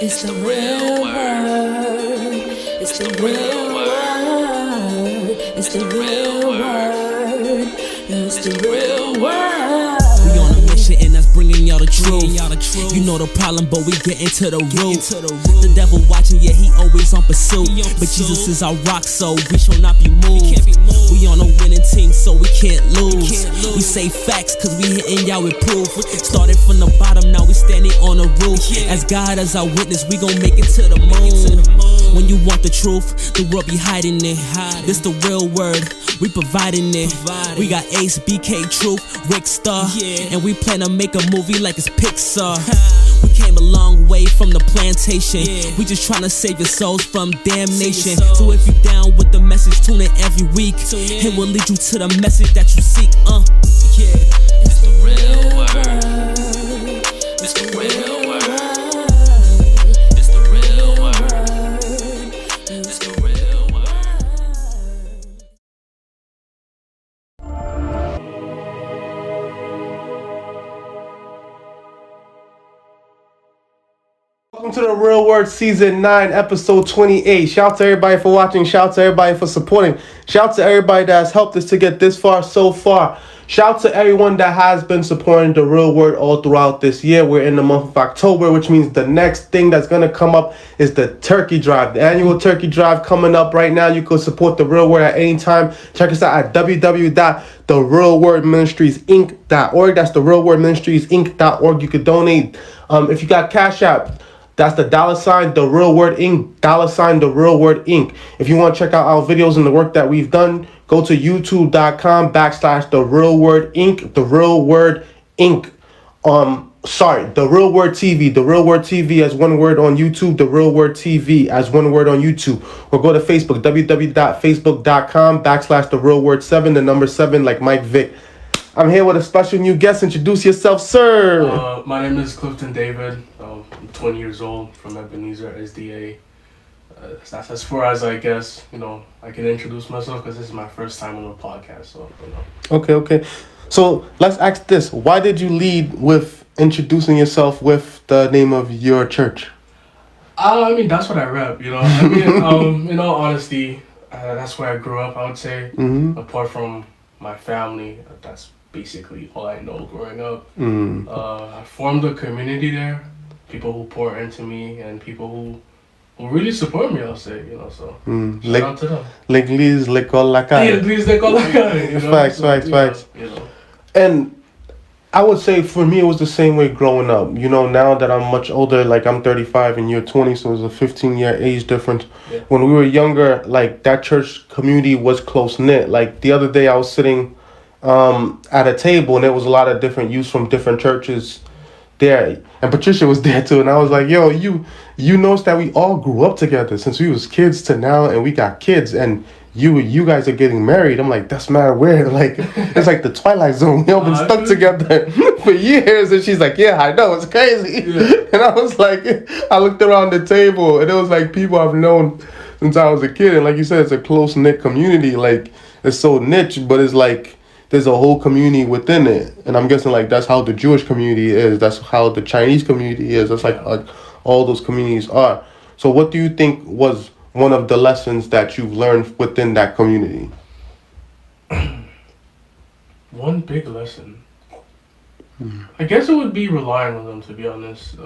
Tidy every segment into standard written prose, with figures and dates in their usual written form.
It's the real word. It's the real word. It's the real word. It's the real word. We on a mission and that's bringing y'all the truth. You know the problem, but we get into the root. The devil watching, yeah, he always on pursuit. But Jesus is our rock, so we shall not be moved. We on a winning team, so we can't lose. We say facts, cause we hitting y'all with proof. Started from the bottom, now we standing on the roof. As God as our witness, we gon' make it to the moon. When you want the truth, the world be hiding it. This the real word, we providing it. We got Ace, BK, Truth, Rick Star, and we plan to make a movie like it's Pixar. We came a long way from the plantation. We just tryna save your souls from damnation. So if you down with the message, tune in every week. It will lead you to the message that you seek. It's the real word. It's the real word. It's the real word. It's the real word. Welcome to the Real Word Season 9, Episode 28. Shout out to everybody for watching. Shout out to everybody for supporting. Shout out to everybody that has helped us to get this far so far. Shout out to everyone that has been supporting the Real Word all throughout this year. We're in the month of October, which means the next thing that's going to come up is the Turkey Drive. The annual Turkey Drive coming up right now. You can support the Real Word at any time. Check us out at www.therealwordministriesinc.org. That's therealwordministriesinc.org. You could donate. If you got Cashapp, that's the $, the Real Word Inc. $, the Real Word Inc. If you want to check out our videos and the work that we've done, go to youtube.com/the Real Word Inc. The Real Word Inc. The Real Word TV. The Real Word TV as one word on YouTube. The Real Word TV as one word on YouTube. Or go to Facebook, www.facebook.com/the Real Word 7, the number 7, like Mike Vick. I'm here with a special new guest. Introduce yourself, sir. My name is Clifton David. I'm 20 years old from Ebenezer, SDA. That's as far as I guess, I can introduce myself because this is my first time on a podcast. So, Okay. So let's ask this. Why did you lead with introducing yourself with the name of your church? That's what I rep, in all honesty, that's where I grew up, I would say. Mm-hmm. Apart from my family, that's basically all I know growing up. I formed a community there, people who pour into me and people who really support me, I'll say, so shout out to them. L'église, l'école, la caille. L'église, l'école, la caille. Facts. And I would say for me, it was the same way growing up. Now that I'm much older, like I'm 35 and you're 20, so it's a 15-year age difference. Yeah. When we were younger, like that church community was close-knit. Like the other day I was sitting at a table and there was a lot of different youths from different churches there, and Patricia was there too, and I was like, yo, you notice that we all grew up together since we was kids to now, and we got kids, and you guys are getting married. I'm like, that's mad weird. Like it's like the Twilight Zone. We all been stuck together for years. And she's like, yeah, I know, it's crazy. Yeah. And I was like, I looked around the table and it was like people I've known since I was a kid, and like you said, it's a close-knit community. Like it's so niche, but it's like there's a whole community within it. And I'm guessing like that's how the Jewish community is. That's how the Chinese community is. That's like all those communities are. So what do you think was one of the lessons that you've learned within that community? One big lesson. I guess it would be relying on them, to be honest.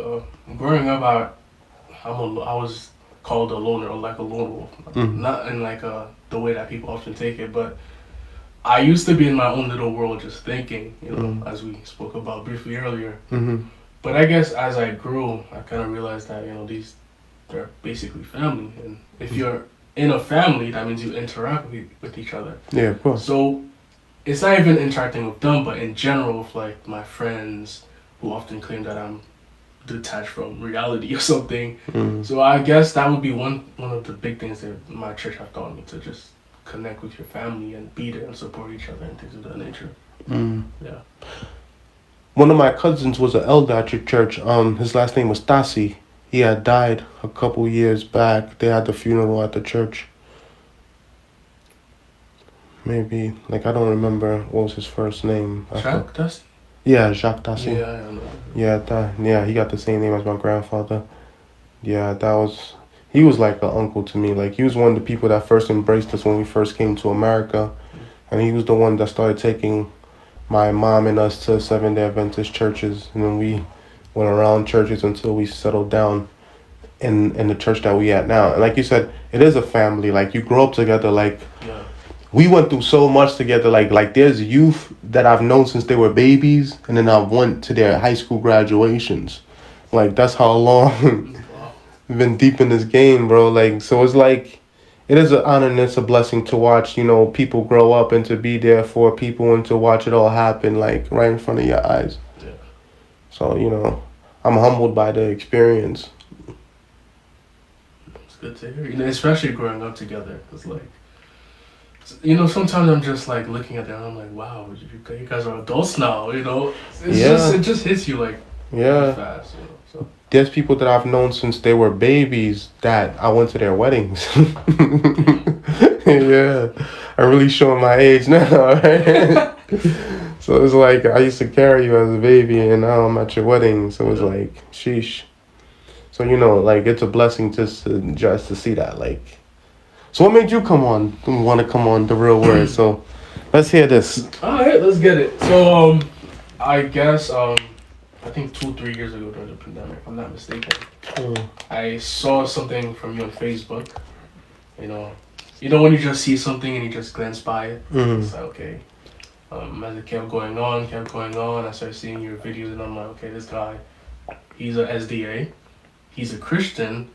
Growing up, I was called a loner, or like a lone wolf. Not in like the way that people often take it, but I used to be in my own little world just thinking, as we spoke about briefly earlier. But I guess as I grew, I kind of realized that, they're basically family. And if you're in a family, that means you interact with each other. Yeah, of course. So it's not even interacting with them, but in general with like my friends who often claim that I'm detached from reality or something. So I guess that would be one of the big things that my church have taught me, to just connect with your family and be there and support each other and things of that nature. Yeah. One of my cousins was an elder at your church. His last name was Tasi. He had died a couple years back. They had the funeral at the church. Maybe, I don't remember what was his first name. Jacques Tassi? Yeah, Jacques Tassi. Yeah, I know. Yeah, he got the same name as my grandfather. Yeah, he was like an uncle to me. Like, he was one of the people that first embraced us when we first came to America. And he was the one that started taking my mom and us to Seventh-day Adventist churches. And then we went around churches until we settled down in the church that we at now. And like you said, it is a family. Like, you grow up together. Like, we went through so much together. Like there's youth that I've known since they were babies, and then I went to their high school graduations. Like, that's how long we've been deep in this game, bro. Like, so it's like, it is an honor and it's a blessing to watch, you know, people grow up and to be there for people and to watch it all happen, like, right in front of your eyes. Yeah. So, you know, I'm humbled by the experience. It's good to hear, you know, especially growing up together. It's like, you know, sometimes I'm just like looking at them and I'm like, wow, you guys are adults now, you know. It just hits you like really fast, you know. So there's people that I've known since they were babies that I went to their weddings. Yeah, I'm really showing my age now, right? So it's like, I used to carry you as a baby and now I'm at your wedding. So it's like, sheesh. So, you know, like, it's a blessing just to see that, like. So what made you want to come on The Real Word? So let's hear this. All right, let's get it. So I guess I think 2-3 years ago during the pandemic, if I'm not mistaken, I saw something from you on Facebook. You know when you just see something and you just glance by it. It's like, okay. As it kept going on, I started seeing your videos and I'm like, okay, this guy, he's a SDA, he's a Christian,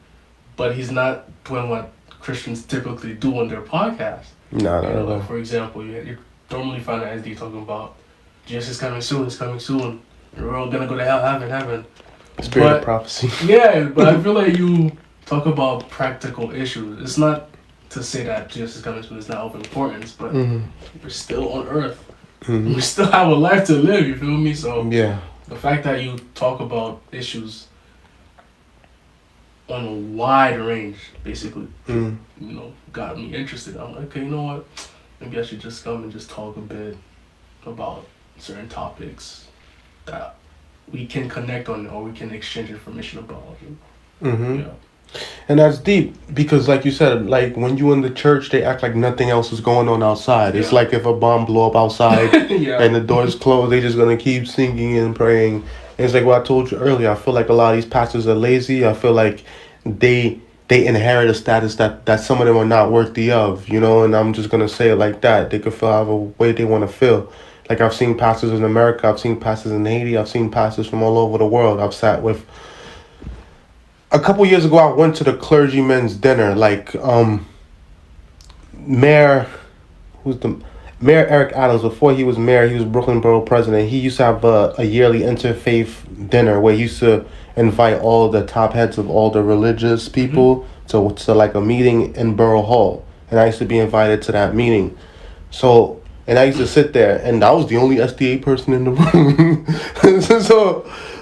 but he's not doing what Christians typically do on their podcast. No. Like, for example, you normally find an SD talking about Jesus is coming soon. We're all gonna go to hell, heaven. Spirit of prophecy. Yeah, but I feel like you talk about practical issues. It's not to say that Jesus is coming soon is not of importance, but we're still on earth. We still have a life to live, you feel me? So the fact that you talk about issues on a wide range, basically, you know, got me interested. I'm like, okay, you know what? Maybe I should just come and just talk a bit about certain topics that we can connect on or we can exchange information about. Yeah. And that's deep because, like you said, like, when you in the church, they act like nothing else is going on outside. It's like if a bomb blow up outside and the doors closed, they just gonna keep singing and praying. And it's like what I told you earlier. I feel like a lot of these pastors are lazy. I feel like they inherit a status that some of them are not worthy of, you know. And I'm just gonna say it like that. They could feel however way they want to feel. Like, I've seen pastors in America, I've seen pastors in Haiti, I've seen pastors from all over the world. I've sat with. A couple years ago, I went to the clergyman's dinner. Like, Mayor Eric Adams, before he was mayor, he was Brooklyn Borough president. He used to have a yearly interfaith dinner where he used to invite all the top heads of all the religious people to like a meeting in Borough Hall. And I used to be invited to that meeting. So, and I used to sit there, and I was the only SDA person in the room.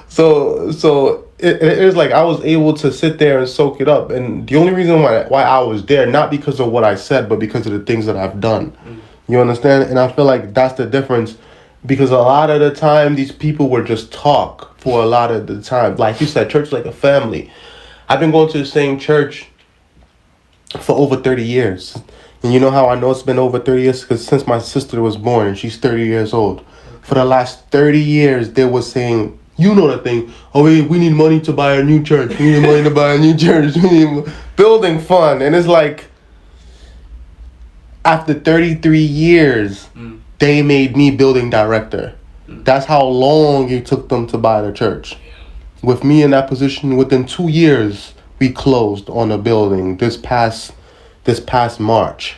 So it was like I was able to sit there and soak it up. And the only reason why I was there, not because of what I said, but because of the things that I've done. You understand? And I feel like that's the difference, because a lot of the time these people were just talk for a lot of the time. Like you said, church is like a family. I've been going to the same church for over 30 years. And you know how I know it's been over 30 years? Because since my sister was born, and she's 30 years old, for the last 30 years, they were saying, you know the thing, oh, we need money to buy a new church. We need money to buy a new church. We need building fund. And it's like, after 33 years, they made me building director. That's how long it took them to buy the church. With me in that position, within 2 years, we closed on a building this past March.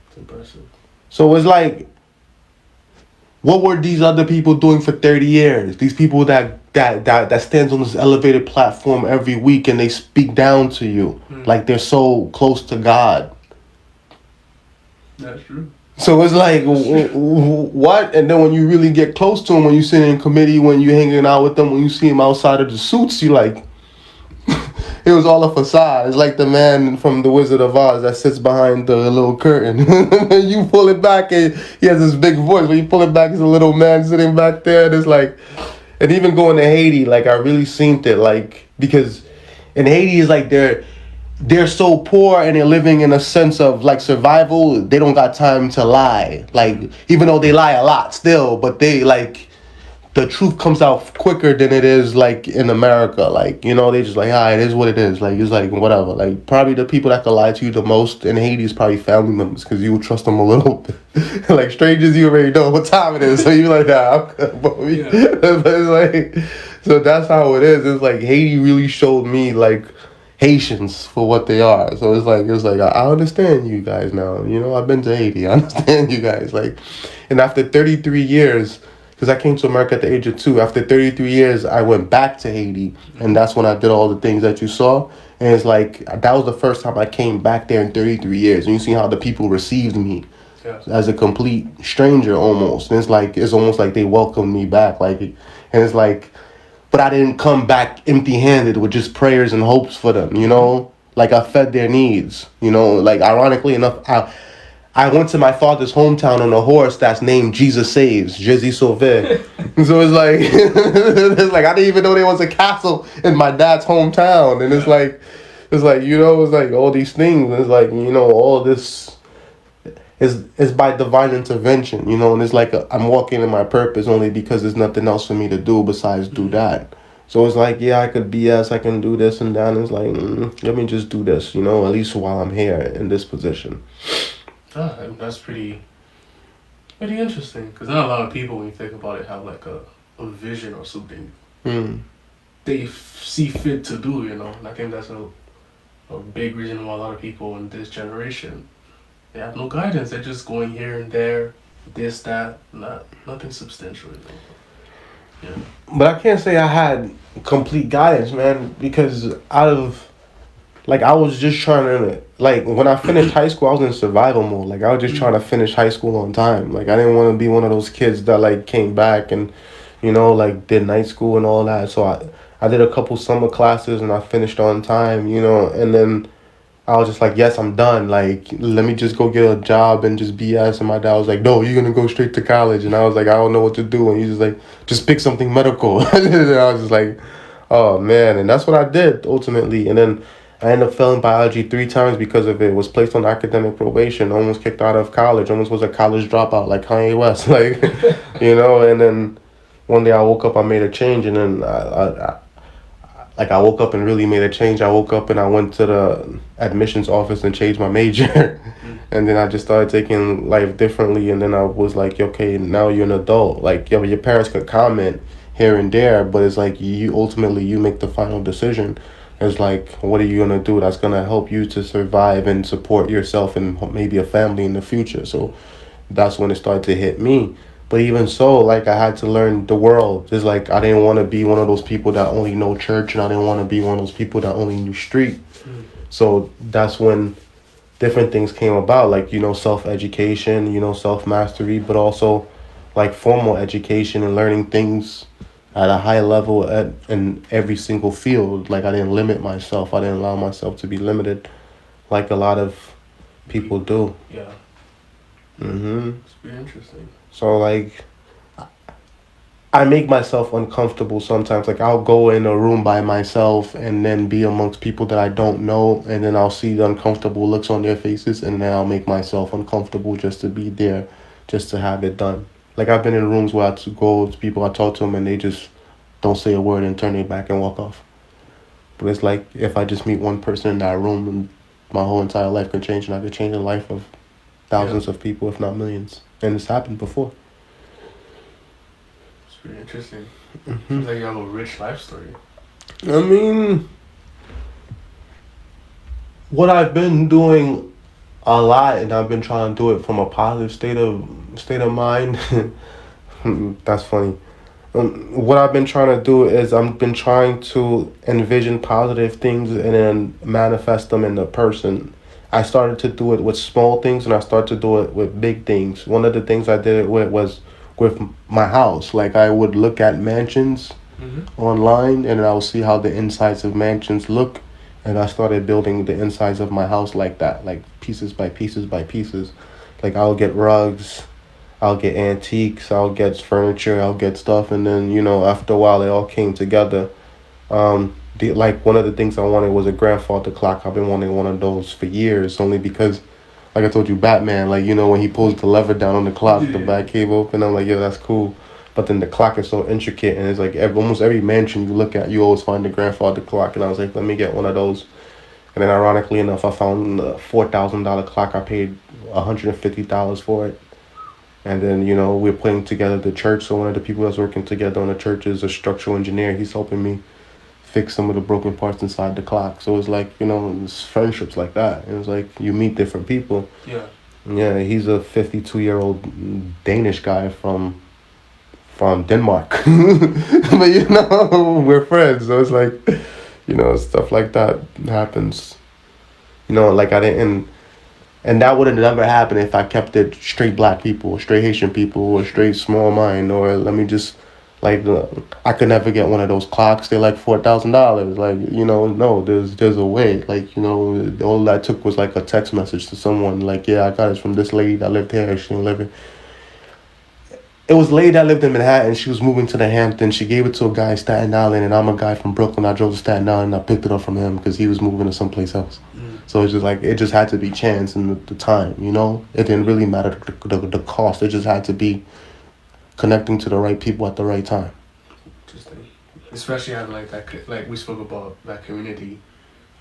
That's impressive. So it's like, what were these other people doing for 30 years? These people that stands on this elevated platform every week and they speak down to you like they're so close to God. That's true. So it's like, what? And then when you really get close to them, when you sit in committee, when you hanging out with them, when you see them outside of the suits, you like, it was all a facade. It's like the man from The Wizard of Oz that sits behind the little curtain. You pull it back and he has this big voice. When you pull it back, there's a little man sitting back there. And it's like, and even going to Haiti, like, I really seen it, like, because in Haiti is like they're so poor and they're living in a sense of like survival. They don't got time to lie. Like, even though they lie a lot still, but they like, the truth comes out quicker than it is like in America. Like, you know, they just like, it is what it is. Like, it's like whatever. Like, probably the people that can lie to you the most in Haiti is probably family members, because you would trust them a little bit. Like, strangers, you already know what time it is, so you're like, but it's like, so that's how it is. It's like Haiti really showed me like Haitians for what they are. So it's like I understand you guys now. You know, I've been to Haiti. I understand you guys. Like, and after 33 years. Because I came to America at the age of 2. After 33 years, I went back to Haiti. And that's when I did all the things that you saw. And it's like, that was the first time I came back there in 33 years. And you see how the people received me as a complete stranger almost. And it's almost like they welcomed me back. Like, and it's like, but I didn't come back empty-handed with just prayers and hopes for them, you know? Like, I fed their needs, you know? Like, ironically enough, I went to my father's hometown on a horse that's named Jesus Saves, Jésus Sauvé. So it's like I didn't even know there was a castle in my dad's hometown. And it's like, you know, it's like all these things. And it's like, you know, all of this is by divine intervention, you know. And it's like I'm walking in my purpose only because there's nothing else for me to do besides do that. So it's like, I could BS, I can do this and that. And it's like, let me just do this, you know, at least while I'm here in this position. That's pretty interesting, because not a lot of people, when you think about it, have like a vision or something they see fit to do, you know. And I think that's a big reason why a lot of people in this generation, they have no guidance. They're just going here and there, this, that, nothing substantial, you know. Yeah. But I can't say I had complete guidance, man, because I was just trying to, like, when I finished high school, I was in survival mode. Like, I was just trying to finish high school on time. Like, I didn't want to be one of those kids that, like, came back and, you know, like, did night school and all that. So I did a couple summer classes and I finished on time, you know, and then I was just like, yes, I'm done. Like, let me just go get a job and just BS. And my dad was like, no, you're going to go straight to college. And I was like, I don't know what to do. And he's just like, just pick something medical. And I was just like, oh, man. And that's what I did, ultimately. And then I ended up failing biology 3 times because of it. Was placed on academic probation. Almost kicked out of college. Almost was a college dropout like Kanye West. Like, you know, and then one day I woke up, I made a change. And then I woke up and really made a change. I woke up and I went to the admissions office and changed my major. And then I just started taking life differently. And then I was like, okay, now you're an adult. Like, your parents could comment here and there, but it's like you ultimately make the final decision. It's like, what are you going to do that's going to help you to survive and support yourself and maybe a family in the future? So that's when it started to hit me. But even so, like, I had to learn the world. It's like I didn't want to be one of those people that only know church, and I didn't want to be one of those people that only knew street. So that's when different things came about, like, you know, self-education, you know, self-mastery, but also like formal education and learning things at a high level in every single field. Like, I didn't limit myself. I didn't allow myself to be limited like a lot of people do. Yeah. It's pretty interesting. So, like, I make myself uncomfortable sometimes. Like, I'll go in a room by myself and then be amongst people that I don't know, and then I'll see the uncomfortable looks on their faces, and then I'll make myself uncomfortable just to be there, just to have it done. Like, I've been in rooms where I go to people, I talk to them, and they just don't say a word and turn their back and walk off. But it's like, if I just meet one person in that room, and my whole entire life can change, and I could change the life of thousands of people, if not millions. And it's happened before. It's pretty interesting. Seems like you have a rich life story. I mean, what I've been doing a lot, and I've been trying to do it from a positive state of mind. That's funny. What I've been trying to do is I've been trying to envision positive things and then manifest them in the person. I started to do it with small things, and I started to do it with big things. One of the things I did it with was with my house. Like, I would look at mansions online, and I would see how the insides of mansions look. And I started building the insides of my house like that, like pieces by pieces by pieces. Like, I'll get rugs, I'll get antiques, I'll get furniture, I'll get stuff. And then, you know, after a while, it all came together. like one of the things I wanted was a grandfather clock. I've been wanting one of those for years, only because, like I told you, Batman, like, you know, when he pulls the lever down on the clock, the back cave open, I'm like, yo, that's cool. But then the clock is so intricate, and it's like almost every mansion you look at, you always find the grandfather clock. And I was like, let me get one of those. And then ironically enough, I found a $4,000 clock. I paid $150 for it. And then, you know, we're putting together the church. So one of the people that's working together on the church is a structural engineer. He's helping me fix some of the broken parts inside the clock. So it's like, you know, it's friendships like that. And it's like you meet different people. Yeah. Yeah, he's a 52-year-old Danish guy from Denmark. But, you know, we're friends. So it's like, you know, stuff like that happens. You know, like I didn't... And that would have never happened if I kept it straight black people, or straight Haitian people, or straight small mind, or let me just, like, I could never get one of those clocks. They're like $4,000. Like, you know, no, there's a way. Like, you know, all I took was like a text message to someone, like, yeah, I got it from this lady that lived here. She didn't live here. It was a lady that lived in Manhattan. She was moving to the Hamptons. She gave it to a guy in Staten Island, and I'm a guy from Brooklyn. I drove to Staten Island, and I picked it up from him because he was moving to someplace else. So it's just like, it just had to be chance and the time, you know? It didn't really matter the cost. It just had to be connecting to the right people at the right time. Interesting. Especially having like that, like we spoke about that community.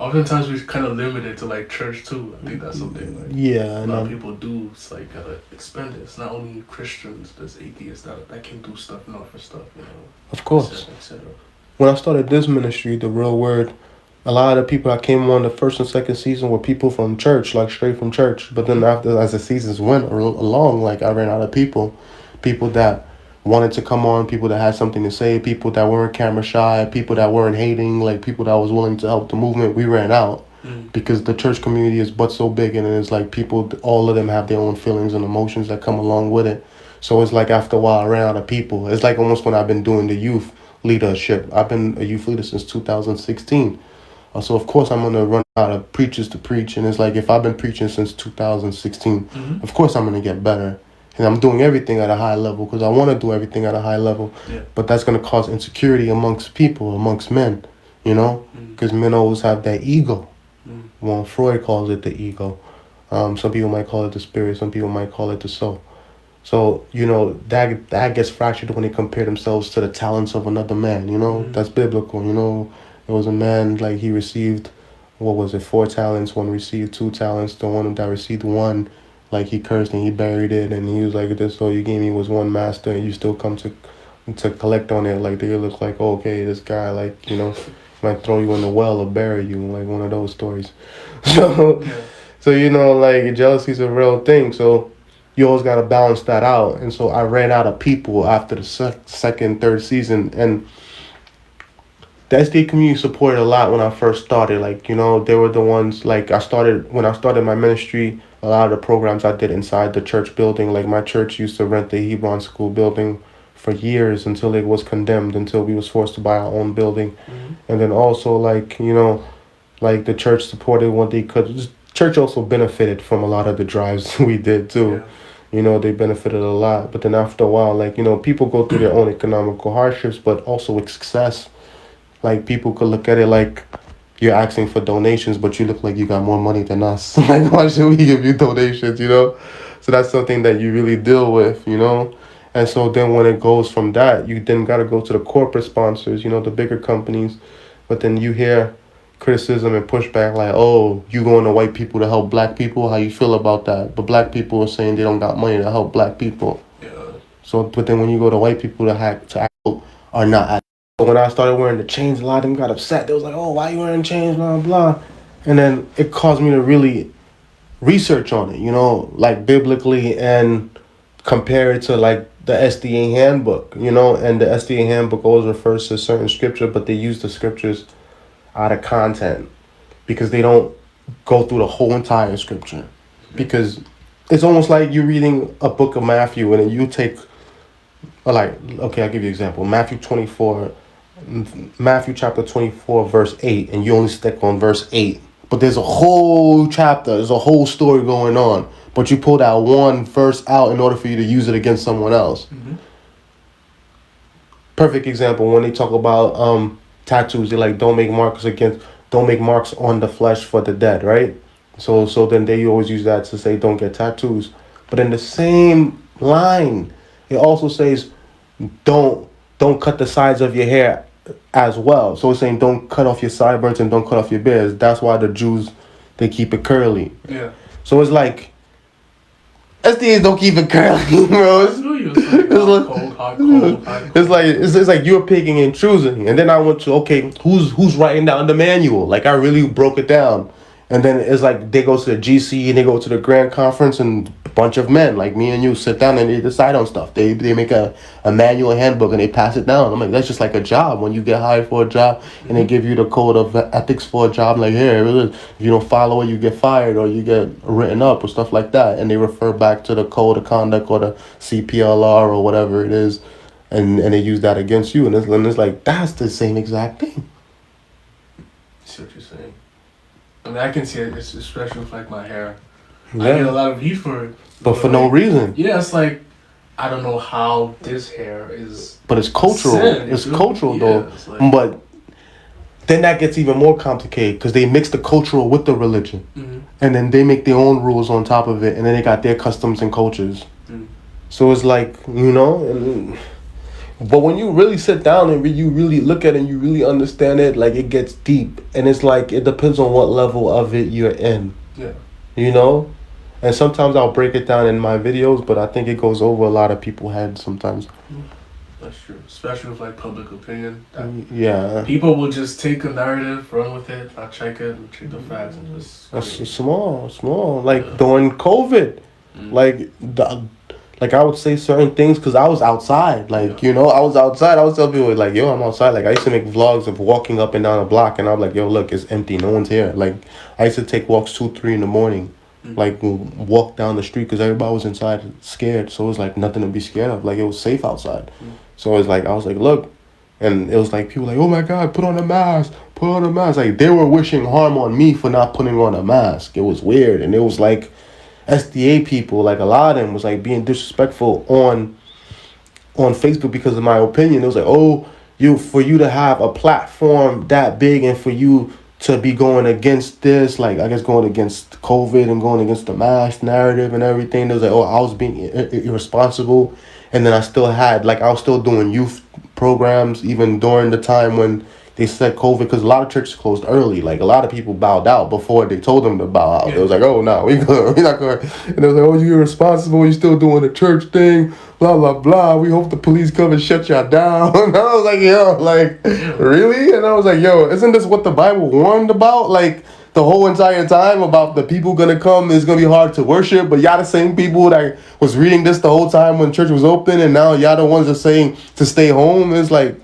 Oftentimes we're kind of limited to like church too. I think that's something like a lot of people do. It's like gotta expand it. It's not only Christians, there's atheists that can do stuff and offer stuff, you know. Of course. Et cetera. When I started this ministry, The Real Word, a lot of the people that came on the first and second season were people from church, like straight from church. But then after, as the seasons went along, like I ran out of people that wanted to come on, people that had something to say, people that weren't camera shy, people that weren't hating, like people that was willing to help the movement. We ran out because the church community is but so big, and it's like people, all of them have their own feelings and emotions that come along with it. So it's like after a while, I ran out of people. It's like almost when I've been doing the youth leadership. I've been a youth leader since 2016. So of course I'm gonna run out of preachers to preach, and it's like if I've been preaching since 2016, of course I'm gonna get better, and I'm doing everything at a high level because I want to do everything at a high level. But that's gonna cause insecurity amongst people, amongst men, you know, because men always have that ego. Well, Freud calls it the ego. Some people might call it the spirit. Some people might call it the soul. So, you know, that gets fractured when they compare themselves to the talents of another man. You know, that's biblical. You know. There was a man, like, he received, 4 talents, one received 2 talents, the one that received 1, like, he cursed and he buried it, and he was like, this all you gave me was 1 master, and you still come to collect on it, like, they look like, oh, okay, this guy, like, you know, might throw you in the well or bury you, like one of those stories. So, you know, like, jealousy is a real thing, so you always got to balance that out, and so I ran out of people after the second, third season, and the SD community supported a lot when I first started. Like, you know, they were the ones, like, when I started my ministry, a lot of the programs I did inside the church building, like my church used to rent the Hebron school building for years until it was condemned, until we was forced to buy our own building. And then also, like, you know, like the church supported what they could. The church also benefited from a lot of the drives we did too. You know, they benefited a lot. But then after a while, like, you know, people go through their own economical hardships, but also with success. Like, people could look at it like you're asking for donations, but you look like you got more money than us. Like, why should we give you donations, you know? So that's something that you really deal with, you know? And so then when it goes from that, you then got to go to the corporate sponsors, you know, the bigger companies. But then you hear criticism and pushback like, oh, you going to white people to help black people? How you feel about that? But black people are saying they don't got money to help black people. So, but then when you go to white people to act are not acting. When I started wearing the chains, a lot of them got upset. They was like, oh, why you wearing chains, blah, blah. And then it caused me to really research on it, you know, like biblically, and compare it to like the SDA handbook, you know, and the SDA handbook always refers to certain scripture, but they use the scriptures out of content because they don't go through the whole entire scripture. Because it's almost like you're reading a book of Matthew and then you take, like, okay, I'll give you an example. Matthew chapter 24, verse 8, and you only stick on verse 8. But there's a whole chapter, there's a whole story going on. But you pull that one verse out in order for you to use it against someone else. Perfect example when they talk about tattoos. They're like, don't make marks on the flesh for the dead, right? So then they always use that to say don't get tattoos. But in the same line, it also says don't cut the sides of your hair as well. So it's saying don't cut off your sideburns and don't cut off your beards. That's why the Jews, they keep it curly. Yeah. So it's like SDAs don't keep it curly, bro. It's like you're picking and choosing. And then I went to, okay, who's writing down the manual? Like, I really broke it down. And then it's like they go to the GC and they go to the Grand Conference, and a bunch of men like me and you sit down and they decide on stuff. They make a manual handbook and they pass it down. I'm like, that's just like a job. When you get hired for a job and they give you the code of ethics for a job, like, here, if you don't follow it, you get fired or you get written up or stuff like that. And they refer back to the code of conduct or the CPLR or whatever it is, and they use that against you. And it's like, that's the same exact thing. I see what you're saying. I mean, I can see it, especially with like my hair. Yeah. I get a lot of heat for it. But for no reason. Yeah, it's like, I don't know how this hair is. But it's cultural. It's cultural, though. Like, but then that gets even more complicated because they mix the cultural with the religion. Mm-hmm. And then they make their own rules on top of it. And then they got their customs and cultures. Mm. So it's like, but when you really sit down and you really look at it and you really understand it, like, it gets deep. And it's like, it depends on what level of it you're in. Yeah. And sometimes I'll break it down in my videos, but I think it goes over a lot of people's heads sometimes. That's true. Especially with like public opinion. Yeah. People will just take a narrative, run with it, not check it, and check the facts, and just. That's small. Like, during COVID, like, I would say certain things because I was outside. Like, I was outside. I was telling people, like, yo, I'm outside. Like, I used to make vlogs of walking up and down a block. And I'm like, yo, look, it's empty. No one's here. Like, I used to take walks 2-3 in the morning. Like, walk down the street because everybody was inside scared. So it was, like, nothing to be scared of. Like, it was safe outside. So it's like, I was like, look. And it was like, people like, oh, my God, put on a mask. Put on a mask. Like, they were wishing harm on me for not putting on a mask. It was weird. And it was like, SDA people, like, a lot of them was like being disrespectful on Facebook because of my opinion. It was like, oh, for you to have a platform that big and for you to be going against this, like, I guess going against COVID and going against the mask narrative and everything. It was like, oh, I was being irresponsible. And then I was still doing youth programs even during the time when they said COVID, because a lot of churches closed early. Like, a lot of people bowed out before they told them to bow out. It was like, oh, no, we're not going. And they was like, oh, you're irresponsible. You're still doing the church thing, blah, blah, blah. We hope the police come and shut y'all down. And I was like, yo, like, really? And I was like, yo, isn't this what the Bible warned about? Like, the whole entire time about the people going to come, it's going to be hard to worship. But y'all the same people that was reading this the whole time when church was open. And now y'all the ones that saying to stay home. It's like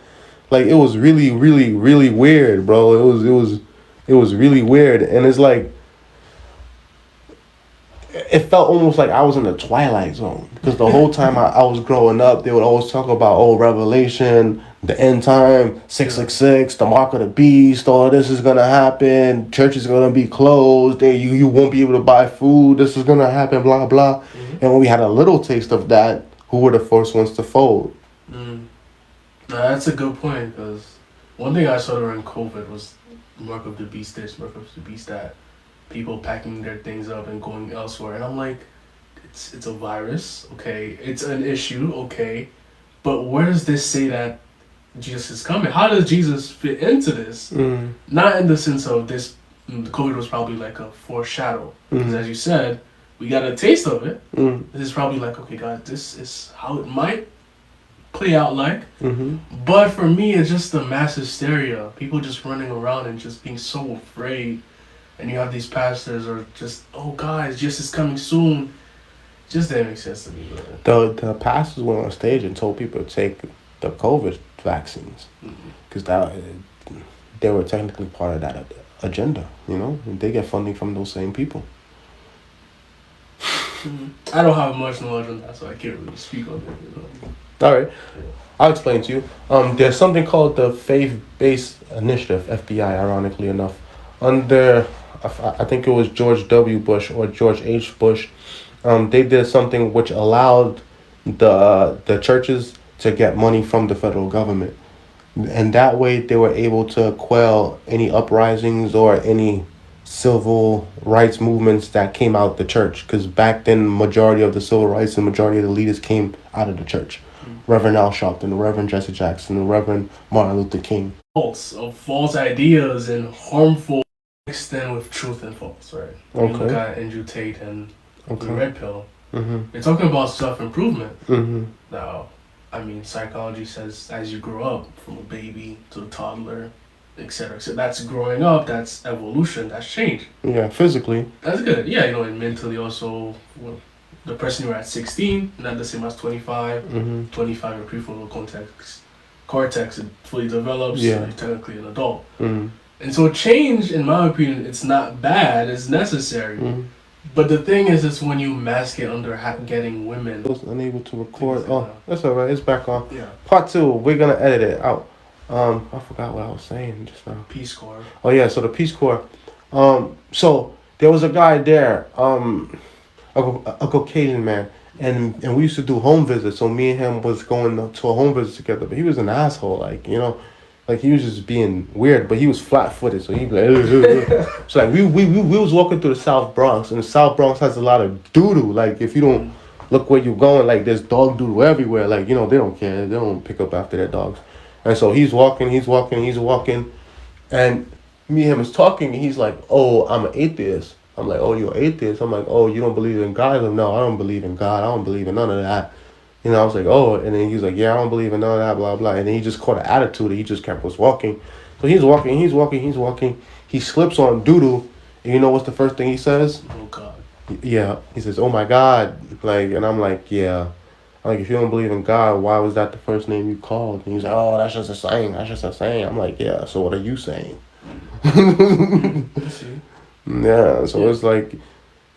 it was really, really, really weird, bro. It was really weird. And it's like, it felt almost like I was in the Twilight Zone. Because the whole time I was growing up, they would always talk about, Revelation, the end time, 666, the mark of the beast, all this is going to happen. Church is going to be closed. You won't be able to buy food. This is going to happen, blah, blah. Mm-hmm. And when we had a little taste of that, who were the first ones to fold? No, that's a good point, because one thing I saw during COVID was mark of the beast this, mark of the beast that. People packing their things up and going elsewhere. And I'm like, it's a virus, okay? It's an issue, okay? But where does this say that Jesus is coming? How does Jesus fit into this? Not in the sense of this, COVID was probably like a foreshadow. Because as you said, we got a taste of it. This is probably like, okay, God, this is how it might play out like. But for me, it's just the mass hysteria. People just running around and just being so afraid. And you have these pastors are just, oh, guys, Jesus is coming soon. Just didn't make sense to me. The pastors went on stage and told people to take the COVID vaccines. Because they were technically part of that agenda, And they get funding from those same people. I don't have much knowledge on that, so I can't really speak on it. All right. I'll explain to you. There's something called the Faith-Based Initiative, FBI, ironically enough. Under, I think it was George W. Bush or George H. Bush, they did something which allowed the churches to get money from the federal government. And that way they were able to quell any uprisings or any civil rights movements that came out the church. Because back then, majority of the civil rights and majority of the leaders came out of the church. Reverend Al Sharpton, the Reverend Jesse Jackson, the Reverend Martin Luther King. False ideas and harmful mixed in with truth and false, right? When you look at Andrew Tate and the Red Pill, they're talking about self-improvement. Now, I mean, psychology says as you grow up from a baby to a toddler, etc. So that's growing up, that's evolution, that's change. Yeah, physically. That's good. Yeah, and mentally also, the person you were at 16, not the same as 25. 25, your prefrontal cortex, it fully develops, so you're technically an adult. And so change, in my opinion, it's not bad, it's necessary. But the thing is, it's when you mask it under getting women. I was unable to record. Oh, that's all right. It's back on. Yeah. Part 2, we're going to edit it out. I forgot what I was saying just now. Peace Corps. Oh, yeah, so the Peace Corps. So there was a guy there, a Caucasian man, and we used to do home visits. So me and him was going to a home visit together, but he was an asshole, like he was just being weird. But he was flat-footed, so he'd be like, ugh, ugh. So like we was walking through the South Bronx, and the South Bronx has a lot of doo-doo. Like if you don't look where you're going, like there's dog doo-doo everywhere. Like they don't care, they don't pick up after their dogs. And so he's walking, and me and him is talking, and he's like, "Oh, I'm an atheist." I'm like, "Oh, you're an atheist?" I'm like, "Oh, you don't believe in God?" Like, "No, I don't believe in God. I don't believe in none of that." I was like, "Oh," and then he was like, "Yeah, I don't believe in none of that, blah, blah." And then he just caught an attitude, and he just kept us walking. So he's walking. He slips on doo-doo, and you know what's the first thing he says? Oh, God. Yeah. He says, "Oh, my God." Like, and I'm like, yeah. Like, if you don't believe in God, why was that the first name you called? And he's like, "Oh, that's just a saying. I'm like, yeah, so what are you saying? Yeah, so it's like,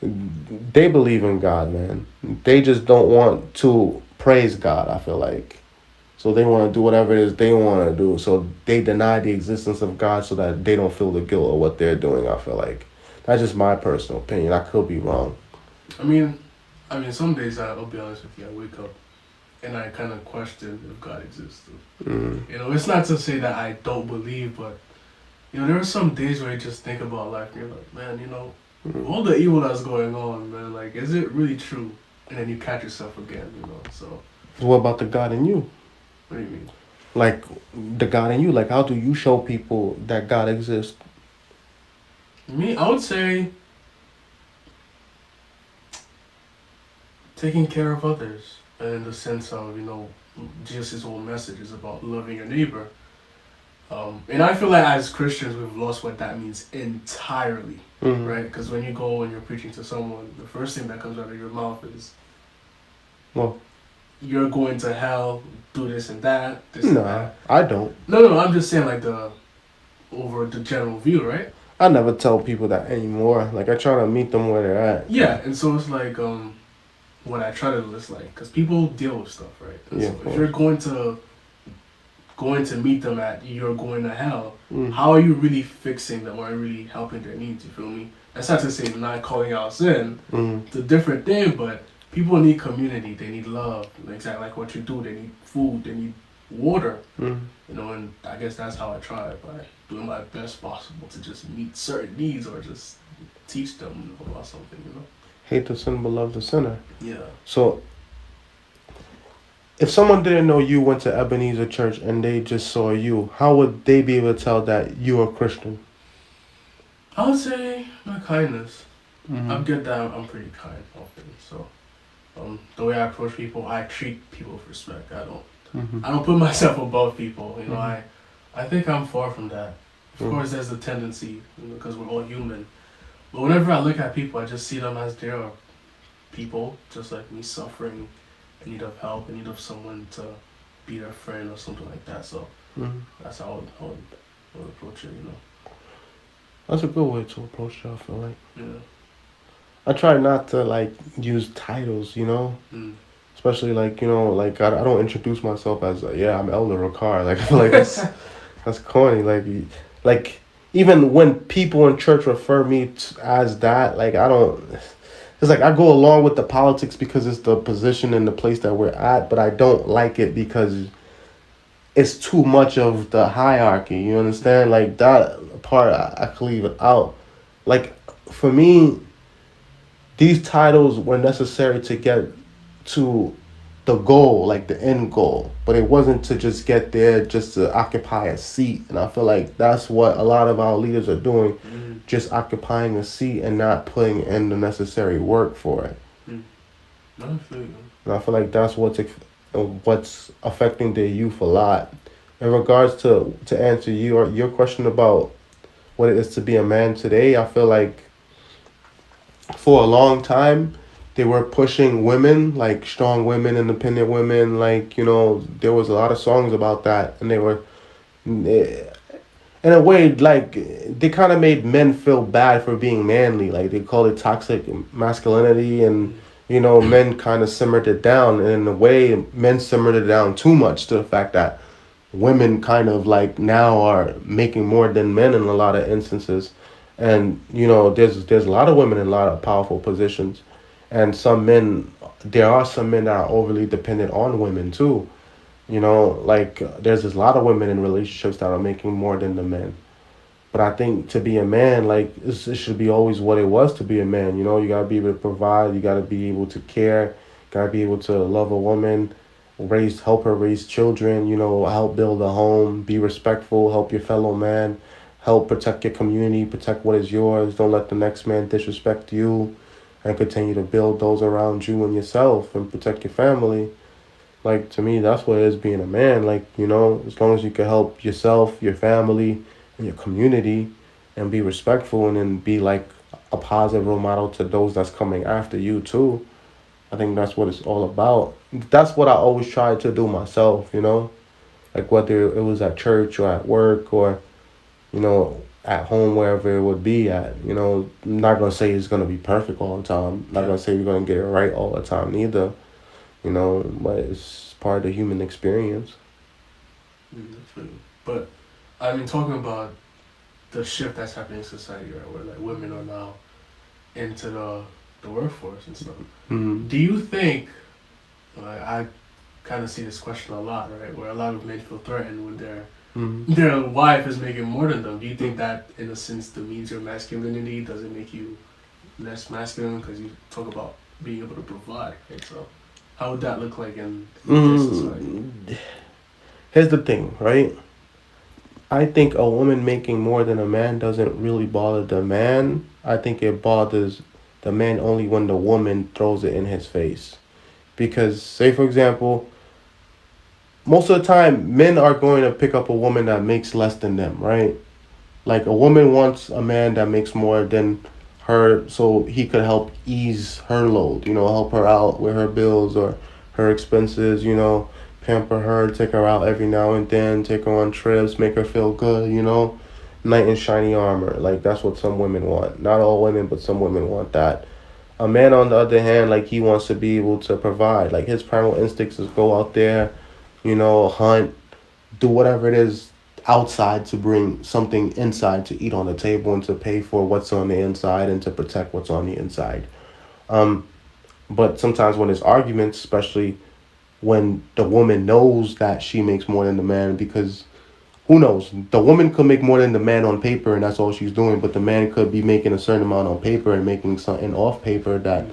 they believe in God, man. They just don't want to praise God, I feel like. So they want to do whatever it is they want to do. So they deny the existence of God so that they don't feel the guilt of what they're doing, I feel like. That's just my personal opinion. I could be wrong. I mean, some days, I'll be honest with you, I wake up and I kind of question if God exists. It's not to say that I don't believe, but, there are some days where you just think about life and you're like, man, all the evil that's going on, man, like, is it really true? And then you catch yourself again, so. What about the God in you? What do you mean? Like, the God in you, like, how do you show people that God exists? Me, I would say taking care of others, in the sense of, Jesus' whole message is about loving your neighbor. And I feel like as Christians, we've lost what that means entirely, right? Because when you go and you're preaching to someone, the first thing that comes out of your mouth is, well, you're going to hell, do this and that, and that. I don't. No, I'm just saying like over the general view, right? I never tell people that anymore. Like, I try to meet them where they're at. Yeah, and so it's like, what I try to do is like, because people deal with stuff, right? And so if you're going to meet them at you're going to hell, how are you really fixing them? Or are you really helping their needs? You feel me? That's not to say not calling out sin. It's a different thing, but people need community. They need love. Exactly like what you do. They need food. They need water. And I guess that's how I try it, by doing my best possible to just meet certain needs or just teach them about something, Hate the sin but love the sinner. Yeah. So, if someone didn't know you went to Ebenezer Church and they just saw you, how would they be able to tell that you're a Christian? I would say my kindness. I get that I'm pretty kind often. So, the way I approach people, I treat people with respect. I don't put myself above people. I think I'm far from that. Of course, there's a tendency, because we're all human. But whenever I look at people, I just see them as they are people, just like me, suffering, in need of help, in need of someone to be their friend or something like that. So that's how I would approach it, That's a good way to approach it, I feel like. Yeah. I try not to, use titles, Especially, I don't introduce myself as, I'm Elder Rickard. I feel like that's corny. Like, even when people in church refer me as that, I don't... It's like I go along with the politics because it's the position and the place that we're at, but I don't like it because it's too much of the hierarchy. You understand? Like that part, I could leave it out. Like for me, these titles were necessary to get to the goal, like the end goal, but it wasn't to just get there just to occupy a seat. And I feel like that's what a lot of our leaders are doing, just occupying a seat and not putting in the necessary work for it. I feel you. And I feel like that's what's affecting the youth a lot. In regards to answer your question about what it is to be a man today, I feel like for a long time they were pushing women, like strong women, independent women, like, you know, there was a lot of songs about that, and they were in a way, like, they kind of made men feel bad for being manly, like they called it toxic masculinity, and you know, men kind of simmered it down, and in a way men simmered it down too much to the fact that women kind of like now are making more than men in a lot of instances. And you know, there's a lot of women in a lot of powerful positions, and there are some men that are overly dependent on women too. You know, like there's a lot of women in relationships that are making more than the men. But I think to be a man, like it should be always what it was to be a man. You know, you gotta be able to provide, you gotta be able to care, gotta be able to love a woman, help her raise children, you know, help build a home, be respectful, help your fellow man, help protect your community, protect what is yours, don't let the next man disrespect you, and continue to build those around you and yourself and protect your family. Like, to me, that's what it is being a man. Like, you know, as long as you can help yourself, your family, and your community, and be respectful, and then be like a positive role model to those that's coming after you too. I think that's what it's all about. That's what I always tried to do myself, you know? Like whether it was at church or at work or, you know, at home, wherever it would be at. You know, I'm not going to say it's going to be perfect all the time. I'm not going to say we're going to get it right all the time either. You know, but it's part of the human experience. But, I mean, talking about the shift that's happening in society, right, where like women are now into the workforce and stuff. Mm-hmm. Do you think, like, I kind of see this question a lot, right, where a lot of men feel threatened when their wife is making more than them. Do you think that, in a sense, demeans your masculinity? Does it make you less masculine? Because you talk about being able to provide, right? So, how would that look like in this society? Here's the thing, right? I think a woman making more than a man doesn't really bother the man. I think it bothers the man only when the woman throws it in his face. Because, say for example, most of the time, men are going to pick up a woman that makes less than them, right? Like, a woman wants a man that makes more than her so he could help ease her load, you know, help her out with her bills or her expenses, you know, pamper her, take her out every now and then, take her on trips, make her feel good, you know, knight in shiny armor. Like, that's what some women want. Not all women, but some women want that. A man, on the other hand, like, he wants to be able to provide. Like, his primal instincts is go out there, you know, hunt, do whatever it is outside to bring something inside to eat on the table and to pay for what's on the inside and to protect what's on the inside. But sometimes when there's arguments, especially when the woman knows that she makes more than the man, because who knows, the woman could make more than the man on paper and that's all she's doing, but the man could be making a certain amount on paper and making something off paper that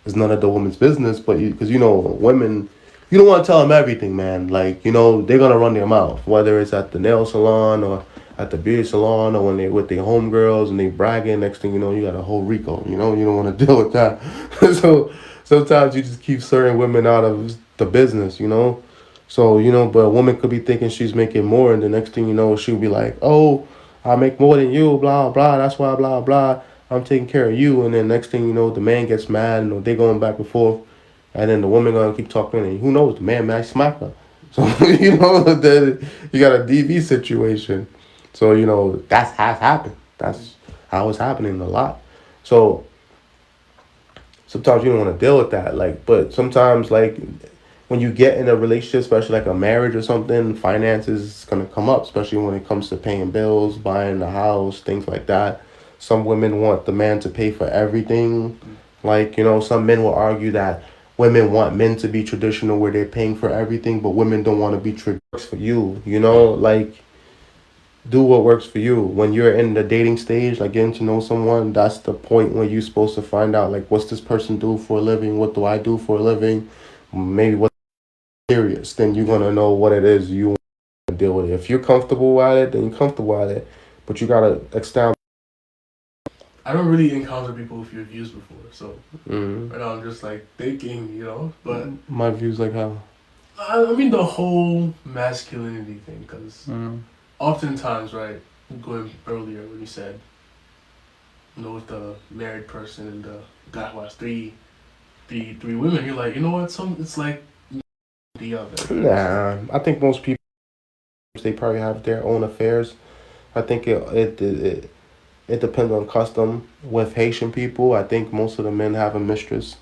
is none of the woman's business. But because you know, women, you don't want to tell them everything, man. Like, you know, they're gonna run their mouth, whether it's at the nail salon or at the beauty salon or when they're with their homegirls and they bragging. Next thing you know, you got a whole Rico. You know, you don't want to deal with that. So sometimes you just keep certain women out of the business, you know. So, you know, but a woman could be thinking she's making more, and the next thing you know, she'll be like, oh, I make more than you, blah, blah, that's why, blah, blah, I'm taking care of you. And then next thing you know, the man gets mad, and they're going back and forth, and then the woman gonna keep talking, and who knows, the man might smack her. So, you know, then you got a DV situation. So, you know, that's has happened. That's how it's happening a lot. So, sometimes you don't want to deal with that, like, but sometimes, like, when you get in a relationship, especially like a marriage or something, finances is going to come up, especially when it comes to paying bills, buying a house, things like that. Some women want the man to pay for everything. Like, you know, some men will argue that women want men to be traditional where they're paying for everything, but women don't want to be works for you. You know, like, do what works for you. When you're in the dating stage, like getting to know someone, that's the point when you're supposed to find out, like, what's this person do for a living? What do I do for a living? Maybe what's serious. Then you're gonna know what it is you want to deal with it. If you're comfortable at it, then you're comfortable at it. But you gotta establish. I don't really encounter people with your views before, so right now I'm just like thinking, you know. But my views, like how? I mean the whole masculinity thing, because oftentimes, right, going earlier when you said, you know, with the married person and the guy who has three women, you're like, you know what? It's like the other. Nah, I think most people, they probably have their own affairs. I think it depends on custom. With Haitian people, I think most of the men have a mistress.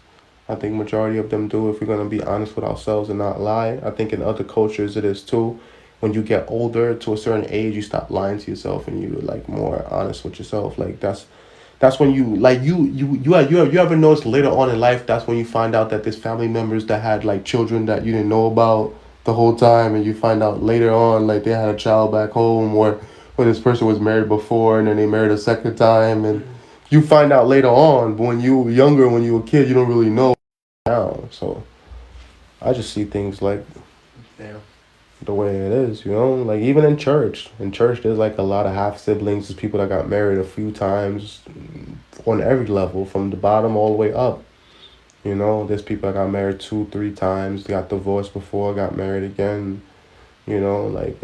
I think majority of them do, if we're going to be honest with ourselves and not lie. I think in other cultures it is too. When you get older to a certain age, you stop lying to yourself and you're like more honest with yourself. Like that's when you like you ever notice later on in life, that's when you find out that there's family members that had like children that you didn't know about the whole time, and you find out later on like they had a child back home, or this person was married before and then they married a second time, and you find out later on. But when you were younger, when you were a kid, you don't really know now. So I just see things like the way it is, you know, like even in church. In church, there's like a lot of half siblings. There's people that got married a few times on every level, from the bottom all the way up. You know, there's people that got married 2-3 times, got divorced before, got married again. You know, like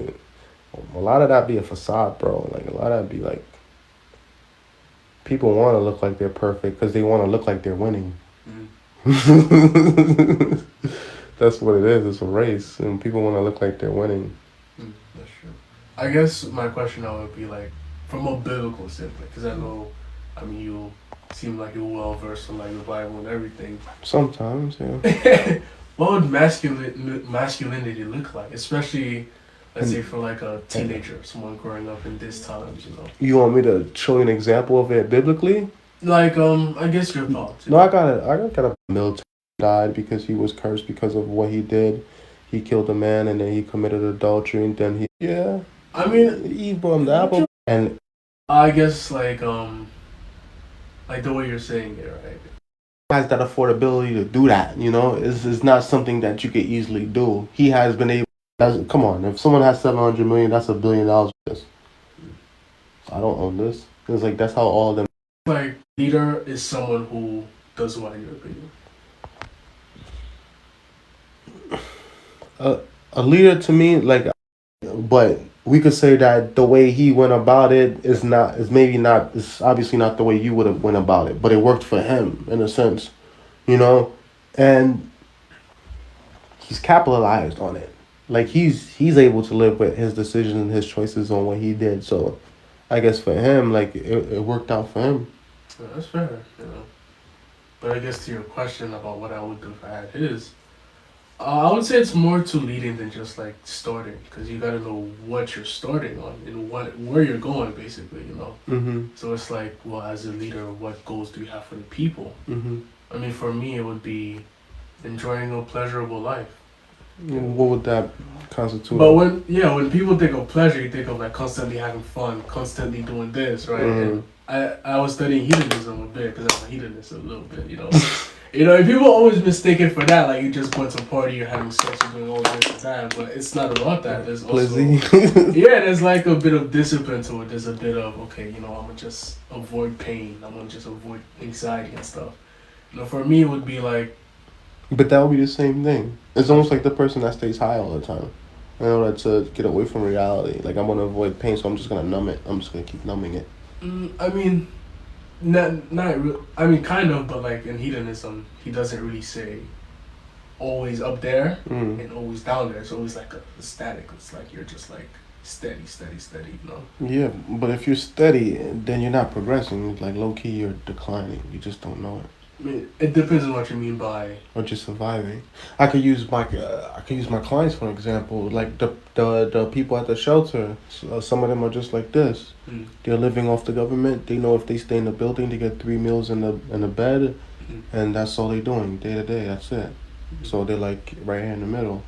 a lot of that be a facade, bro. Like a lot of that be like, people want to look like they're perfect because they want to look like they're winning. That's what it is. It's a race, and people want to look like they're winning. That's true. I guess my question now would be like, from a biblical standpoint, because I know, I mean, you seem like you're well versed in like the Bible and everything. Sometimes, yeah. What would masculinity look like, especially, let's say, for like a teenager, someone growing up in this times, you know? You want me to show you an example of it biblically? Like, I guess your thoughts. No, I got a military. Died because he was cursed because of what he did. He killed a man and then he committed adultery, and then I mean, Eve brought him the apple. And I guess like the way you're saying it, right? Has that affordability to do that, you know? It's not something that you could easily do. He has been able. Come on, if someone has $700 million, that's $1 billion. I don't own this. It's like that's how all of them. Like, leader is someone who does what, in your opinion? A leader to me, like, but we could say that the way he went about it is obviously not the way you would have went about it, but it worked for him in a sense, you know, and he's capitalized on it. Like he's able to live with his decisions and his choices on what he did. So I guess for him, like it worked out for him. Yeah, that's fair, you know. But I guess to your question about what I would do if I had his, I would say it's more to leading than just like starting, because you gotta know what you're starting on and where you're going, basically, you know. Mm-hmm. So it's like, well, as a leader, what goals do you have for the people? Mm-hmm. I mean, for me, it would be enjoying a pleasurable life. What would that constitute? But when people think of pleasure, you think of like constantly having fun, constantly doing this, right? Mm-hmm. And I was studying hedonism a bit, because I'm a hedonist a little bit, you know. You know, people always mistake it for that, like you just going to a party, you're having sex, you're doing all this and that, but it's not about that. There's also, there's like a bit of discipline to it. There's a bit of, okay, you know, I'm gonna just avoid pain, I'm gonna just avoid anxiety and stuff. You know, for me, it would be like. But that would be the same thing. It's almost like the person that stays high all the time in order to get away from reality. Like, I'm gonna avoid pain, so I'm just gonna numb it. I'm just gonna keep numbing it. I mean. I mean, kind of, but like in hedonism, he doesn't really say always up there and always down there. It's always like a static. It's like you're just like steady, you know? Yeah, but if you're steady, then you're not progressing. Like low key, you're declining. You just don't know it. I mean, it depends on what you mean by. Or just surviving. I could use my clients for example. Like the people at the shelter. Some of them are just like this. They're living off the government. They know if they stay in the building, they get 3 meals in the bed. and that's all they're doing day to day. That's it. So they're like right here in the middle.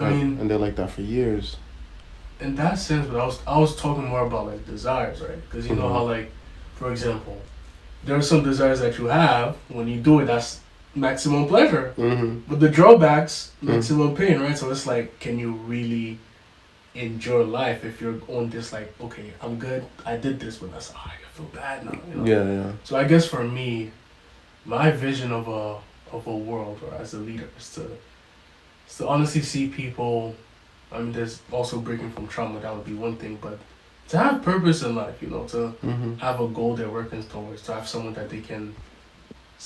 I mean, and they're like that for years. In that sense, but I was talking more about like desires, right? Because you know how like, for example, there are some desires that you have when you do it. That's maximum pleasure. But the drawbacks, maximum pain, right? So it's like, can you really enjoy life if you're on this like, okay, I'm good, I did this, but that's I feel bad now. You know? Yeah. So I guess for me, my vision of a world, or as a leader, is to honestly see people. I mean, there's also breaking from trauma. That would be one thing, but to have purpose in life, you know, to have a goal they're working towards, to have someone that they can,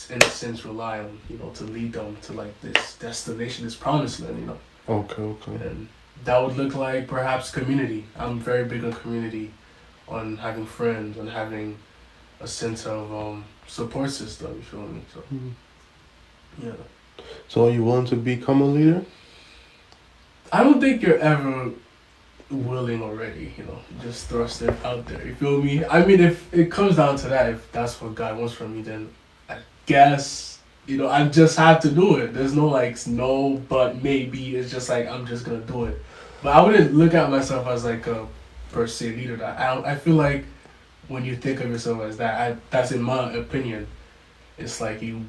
in a sense, rely on, you know, to lead them to like this destination, this promised land, you know. Okay. And that would look like perhaps community. I'm very big on community, on having friends, on having a sense of support system. You feel me? So, yeah. So are you willing to become a leader? I don't think you're ever willing already, you know, just thrust it out there. You feel me? I mean, if it comes down to that, if that's what God wants from me, then I guess, you know, I just have to do it. There's no like, no, but maybe. It's just like, I'm just going to do it. But I wouldn't look at myself as like a per se leader. I feel like when you think of yourself as that, that's in my opinion, it's like you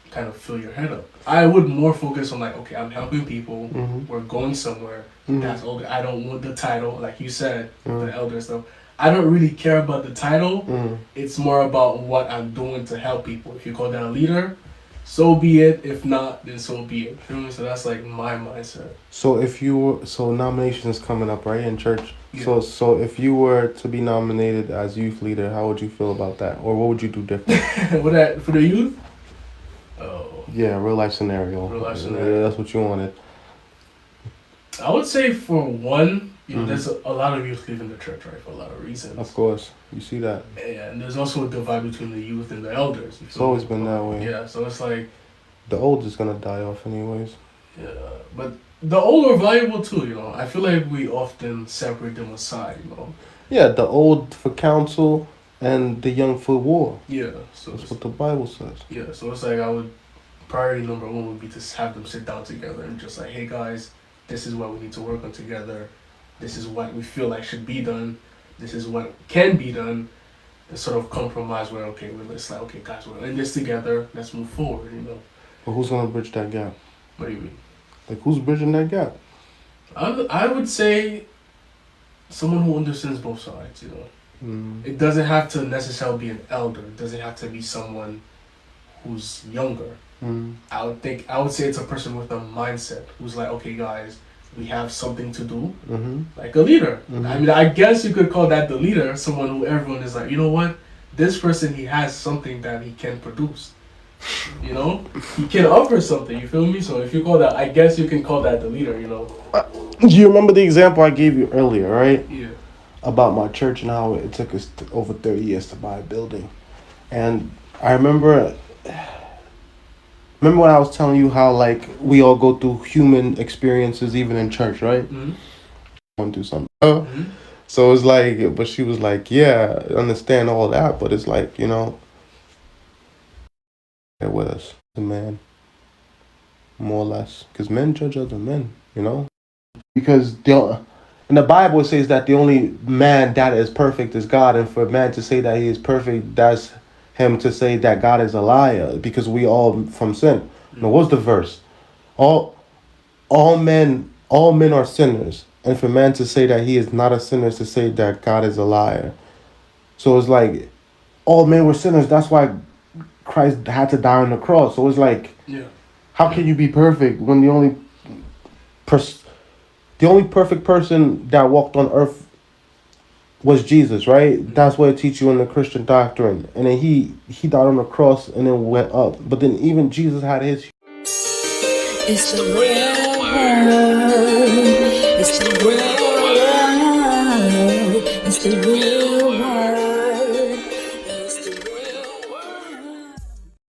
kind of fill your head up. I would more focus on like, okay, I'm helping people. We're going somewhere. That's all. I don't want the title, like you said, the elder stuff. I don't really care about the title. It's more about what I'm doing to help people. If you call that a leader, so be it. If not, then so be it. Feel me? So that's like my mindset. So nomination is coming up, right, in church. Yeah. So if you were to be nominated as youth leader, how would you feel about that, or what would you do different? For the youth? Oh. Yeah, real life scenario. Yeah, that's what you wanted. I would say for one, you know, there's a lot of youth leaving the church, right, for a lot of reasons. Of course, you see that. Yeah, and there's also a divide between the youth and the elders. It's always been that way. Yeah, so it's like the old is gonna die off anyways. Yeah, but the old are valuable too, you know. I feel like we often separate them aside, you know. Yeah, the old for counsel and the young for war. Yeah, so that's what the Bible says. Yeah, so it's like priority number one would be to have them sit down together and just like, hey guys, this is what we need to work on together. This is what we feel like should be done. This is what can be done. And sort of compromise where, okay, it's like, okay guys, we're in this together. Let's move forward, you know. But who's gonna bridge that gap? What do you mean? Like, who's bridging that gap? I would say someone who understands both sides, you know. It doesn't have to necessarily be an elder. It doesn't have to be someone who's younger. I would say it's a person with a mindset who's like, okay guys, we have something to do, like a leader. I mean, I guess you could call that the leader, someone who everyone is like, you know what, this person, he has something that he can produce. You know, he can offer something. You feel me? So if you call that, I guess you can call that the leader. You know. Do you remember the example I gave you earlier, right? Yeah. About my church and how it took us over 30 years to buy a building, and I remember when I was telling you how like we all go through human experiences even in church, right? Want to do something. So it's like, but she was like, yeah, I understand all that, but it's like, you know, they're with us, the man, more or less, because men judge other men, you know, because in the Bible it says that the only man that is perfect is God, and for a man to say that he is perfect, that's him to say that God is a liar, because we all from sin. Now, what's the verse? All men are sinners, and for man to say that he is not a sinner is to say that God is a liar. So it's like all men were sinners. That's why Christ had to die on the cross. So it's like, how can you be perfect when the only perfect person that walked on earth was Jesus, right? That's what it teaches you in the Christian doctrine. And then he died on the cross and then went up. But then even Jesus had his... It's the real word.